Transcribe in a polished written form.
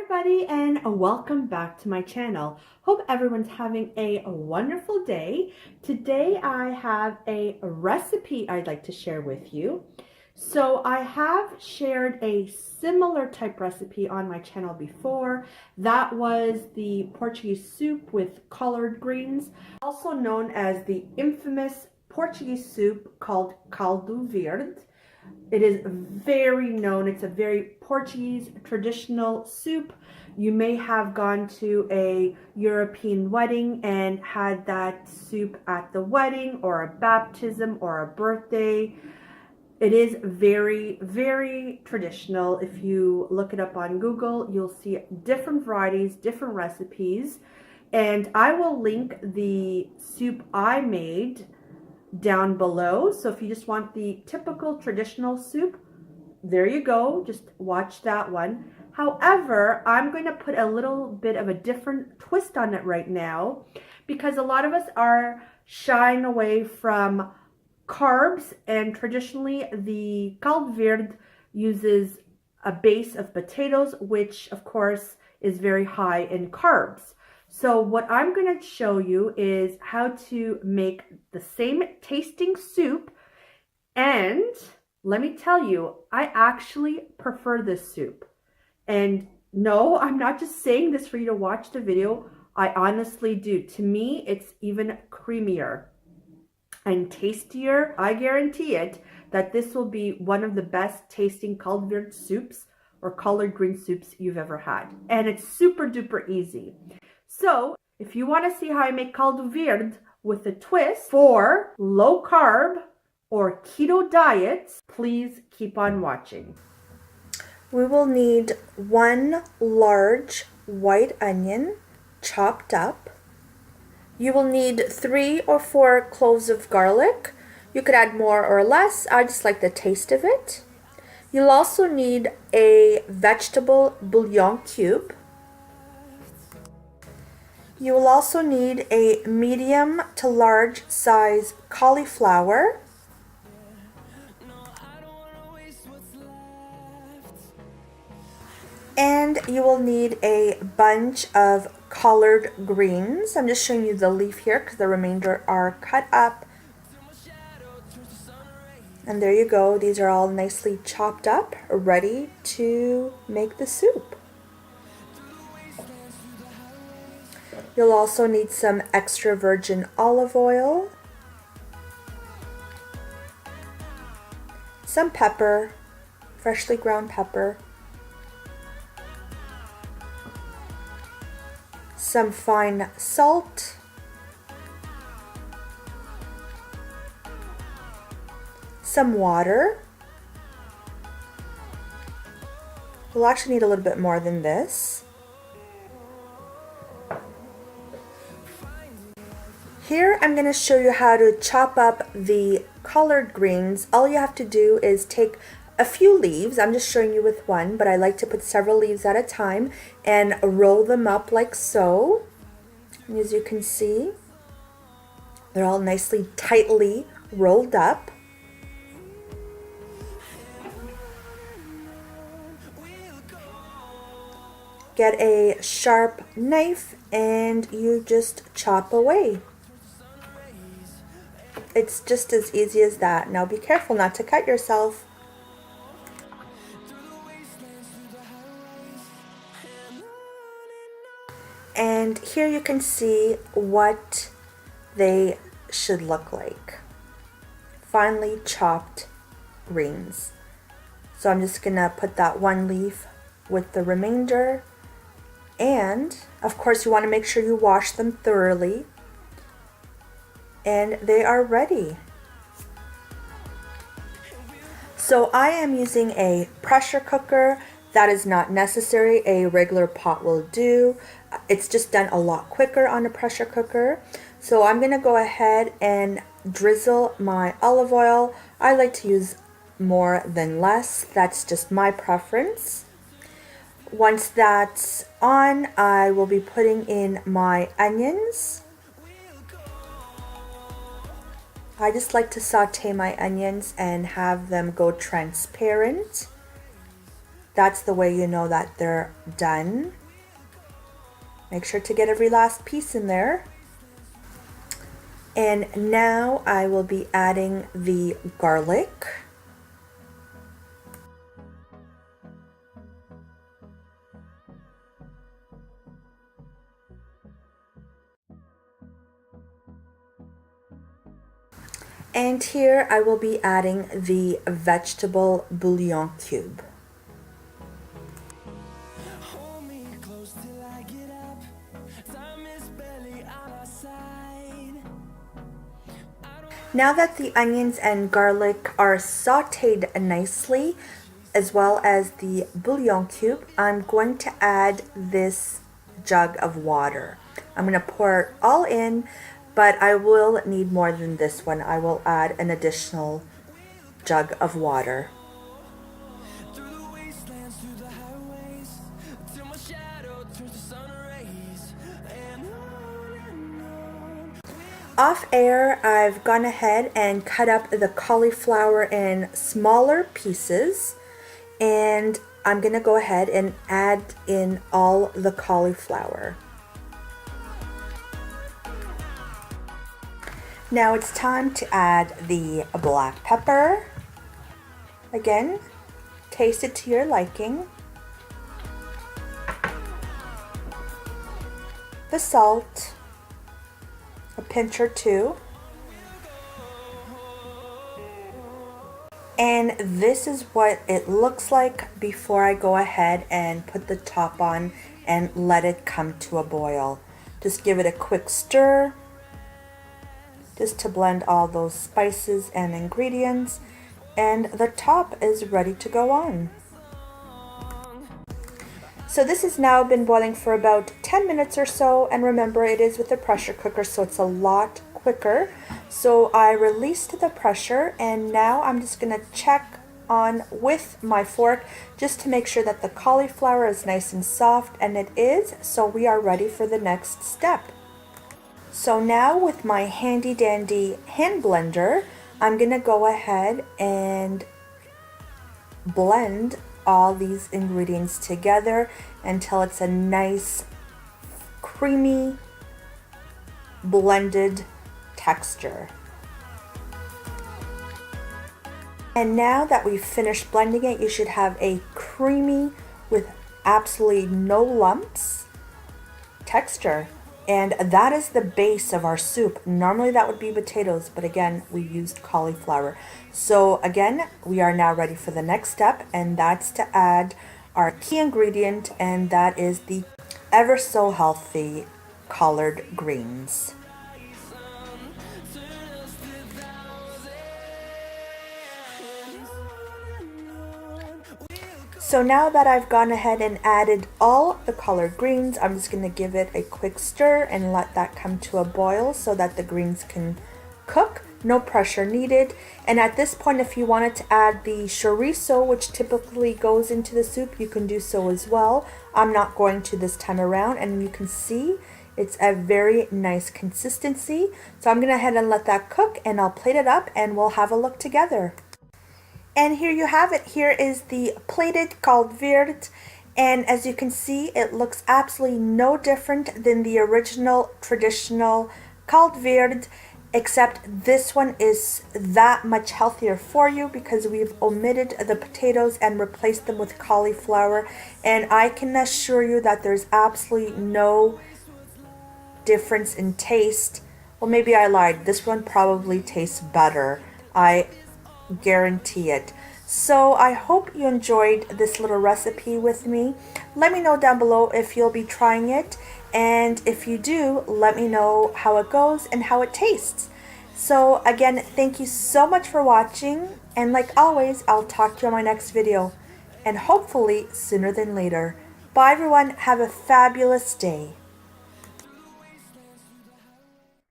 everybody, and welcome back to my channel. Hope everyone's having a wonderful day. Today I have a recipe I'd like to share with you. So I have shared a similar type recipe on my channel before. That was the Portuguese soup with collard greens, also known as the infamous Portuguese soup called Caldo Verde. It is very known. It's a very Portuguese traditional soup. You may have gone to a European wedding and had that soup at the wedding or a baptism or a birthday. It is very, very traditional. If you look it up on Google, you'll see different varieties, different recipes. And I will link the soup I made down below. So if you just want the typical traditional soup, there you go. Just watch that one. However, I'm going to put a little bit of a different twist on it right now because a lot of us are shying away from carbs, and traditionally the Caldo Verde uses a base of potatoes, which of course is very high in carbs. So what I'm going to show you is how to make the same tasting soup, and let me tell you, I actually prefer this soup. And no, I'm not just saying this for you to watch the video. I honestly do. To me, it's even creamier and tastier. I guarantee it that this will be one of the best tasting Caldo Verde soups or collard green soups you've ever had. And it's super duper easy. So if you want to see how I make Caldo Verde with a twist for low carb or keto diets, please keep on watching. We will need 1 large white onion chopped up. You will need 3 or 4 cloves of garlic. You could add more or less. I just like the taste of it. You'll also need a vegetable bouillon cube. You will also need a medium to large size cauliflower. And you will need a bunch of collard greens. I'm just showing you the leaf here because the remainder are cut up. And there you go. These are all nicely chopped up, ready to make the soup. You'll also need some extra virgin olive oil, some pepper, freshly ground pepper, some fine salt, some water. We'll actually need a little bit more than this. Here I'm going to show you how to chop up the collard greens. All you have to do is take a few leaves. I'm just showing you with one, but I like to put several leaves at a time and roll them up like so. And as you can see, they're all nicely tightly rolled up. Get a sharp knife and you just chop away. It's just as easy as that. Now be careful not to cut yourself. And here you can see what they should look like. Finely chopped greens. So I'm just gonna put that one leaf with the remainder. And of course you want to make sure you wash them thoroughly. And they are ready. So I am using a pressure cooker. That is not necessary. A regular pot will do. It's just done a lot quicker on a pressure cooker. So I'm going to go ahead and drizzle my olive oil. I like to use more than less. That's just my preference. Once that's on, I will be putting in my onions. I just like to saute my onions and have them go transparent. That's the way you know that they're done. Make sure to get every last piece in there. And now I will be adding the garlic. And here I will be adding the vegetable bouillon cube. Now that the onions and garlic are sauteed nicely, as well as the bouillon cube, I'm going to add this jug of water. I'm going to pour it all in, but I will need more than this one. I will add an additional jug of water. Off air, I've gone ahead and cut up the cauliflower in smaller pieces, and I'm going to go ahead and add in all the cauliflower. Now it's time to add the black pepper. Again, taste it to your liking. The salt, a pinch or two. And this is what it looks like before I go ahead and put the top on and let it come to a boil. Just give it a quick stir, just to blend all those spices and ingredients, and the top is ready to go on. So this has now been boiling for about 10 minutes or so, and remember, it is with a pressure cooker, so it's a lot quicker. So I released the pressure, and now I'm just going to check on with my fork just to make sure that the cauliflower is nice and soft, and it is, so we are ready for the next step. So now with my handy dandy hand blender, I'm going to go ahead and blend all these ingredients together until it's a nice creamy blended texture. And now that we've finished blending it, you should have a creamy with absolutely no lumps texture. And that is the base of our soup. Normally that would be potatoes, but again, we used cauliflower. So again, we are now ready for the next step, and that's to add our key ingredient, and that is the ever so healthy collard greens. So now that I've gone ahead and added all the collard greens, I'm just going to give it a quick stir and let that come to a boil so that the greens can cook. No pressure needed. And at this point, if you wanted to add the chorizo, which typically goes into the soup, you can do so as well. I'm not going to this time around, and you can see it's a very nice consistency. So I'm going to go ahead and let that cook, and I'll plate it up and we'll have a look together. And here you have it. Here is the plated Caldo Verde, and as you can see, it looks absolutely no different than the original traditional Caldo Verde, except this one is that much healthier for you because we've omitted the potatoes and replaced them with cauliflower, and I can assure you that there's absolutely no difference in taste. Well, maybe I lied. This one probably tastes better. I guarantee it. So I hope you enjoyed this little recipe with me. Let me know down below if you'll be trying it, and if you do, let me know how it goes and how it tastes. So again, thank you so much for watching, and like always, I'll talk to you on my next video, and hopefully sooner than later. Bye everyone, have a fabulous day.